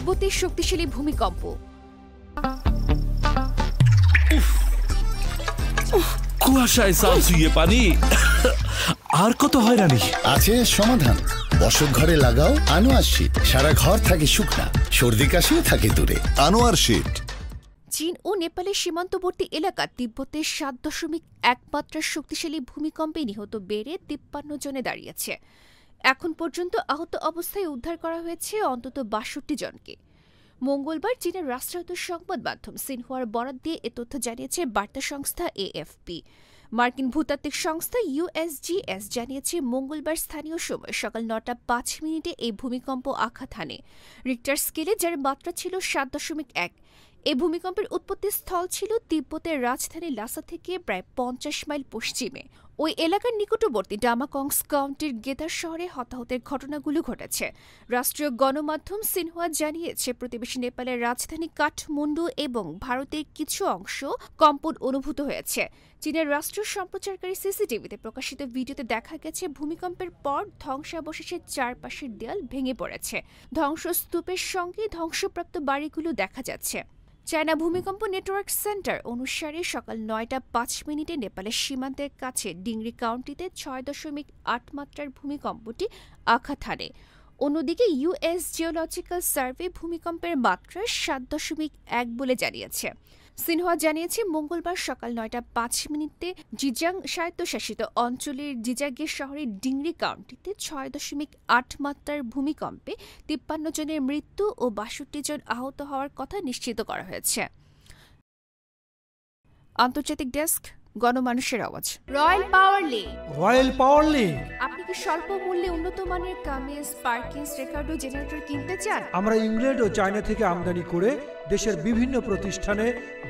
তিব্বতে শক্তিশালী ভূমিকম্প। কুয়াশায় চাল ছুঁয়ে পানি আর কত হয়রানি আছে সমাধান। বসত ঘরে লাগাও আনোয়ার শীট, সারা ঘর থাকে শুকনা, সর্দি কাশিও থাকে দূরে। আনোয়ার শীট। চীন ও নেপালের সীমান্তবর্তী এলাকা তিব্বতে ৭.১ মাত্রার শক্তিশালী ভূমিকম্পে নিহত বেড়ে ৫৩ জনে দাঁড়িয়েছে। এখন পর্যন্ত আহত অবস্থায় উদ্ধার করা হয়েছে অন্তত ৬২ জনকে। মঙ্গলবার চীনের রাষ্ট্রায়ত্ত সংবাদ মাধ্যম সিনহুয়ার বরাত দিয়ে এ তথ্য জানিয়েছে বার্তা সংস্থা এএফপি। মার্কিন ভূতাত্ত্বিক সংস্থা ইউএসজিএস জানিয়েছে মঙ্গলবার স্থানীয় সময় সকাল ৯টা ৫ এই ভূমিকম্প আঘাত হানে রিক্টার স্কেলে, যার মাত্রা ছিল ৭.১। এই ভূমিকম্পের উৎপত্তি স্থল ছিল তিব্বতের রাজধানী লাসা থেকে প্রায় ৫০ মাইল পশ্চিমে। ওই এলাকার নিকটবর্তী ডামাকংস কাউন্টির গেদার শহরে হতাহতের ঘটনাগুলো ঘটেছে। রাষ্ট্রীয় গণমাধ্যম সিনহুয়া জানিয়েছে প্রতিবেশী নেপালের রাজধানী কাঠমান্ডু এবং ভারতের কিছু অংশ কম্পন অনুভূত হয়েছে। চীনের রাষ্ট্রীয় সম্প্রচারকারী সিসিটিভিতে প্রকাশিত ভিডিওতে দেখা গেছে ভূমিকম্পের পর ধ্বংসাবশেষের চারপাশের দেয়াল ভেঙে পড়েছে। ধ্বংসস্তূপের সঙ্গে ধ্বংসপ্রাপ্ত বাড়িগুলো দেখা যাচ্ছে। চায়না ভূমিকম্প নেটওয়ার্ক সেন্টার অনুসারে সকাল ৯টা ৫ নেপালের সীমান্তের কাছে ডিংরি কাউন্টিতে ৬.৮ মাত্রার ভূমিকম্পটি আঘাত হানে। অন্যদিকে ইউএস জিওলজিক্যাল সার্ভে ভূমিকম্পের মাত্রা ৭.১ বলে জানিয়েছে। সিনহুয়া জানিয়েছে মঙ্গলবার সকাল ৯টা ৫ জিজাং স্বায়ত্তশাসিত অঞ্চলের জিজাগে শহরের ডিংরি কাউন্টিতে ৬.৮ মাত্রার ভূমিকম্পে ৫৩ জনের মৃত্যু ও ৬২ জন আহত হওয়ার কথা নিশ্চিত করা হয়েছে। আন্তর্জাতিক ডেস্ক, গণমানুষের আওয়াজ। রয়্যাল পাওয়ার লিঙ্ক। রয়্যাল পাওয়ার লিঙ্ক। আপনি কি স্বল্প মূল্যে উন্নত মানের কামিজ, পার্কিংস, রেকর্ড ও জেনারেটর কিনতে চান? আমরা ইংল্যান্ড ও চায়না থেকে আমদানি করে দেশের বিভিন্ন প্রতিষ্ঠানে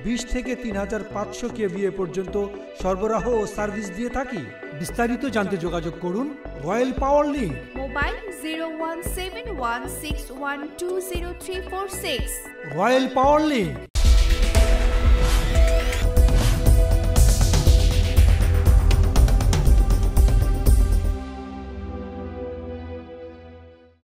২০ থেকে ৩৫০০ কেভিএ পর্যন্ত সরবরাহ ও সার্ভিস দিয়ে থাকি। বিস্তারিত জানতে যোগাযোগ করুন রয়্যাল পাওয়ার লিঙ্ক। মোবাইল 017161203646। রয়্যাল পাওয়ার লিঙ্ক।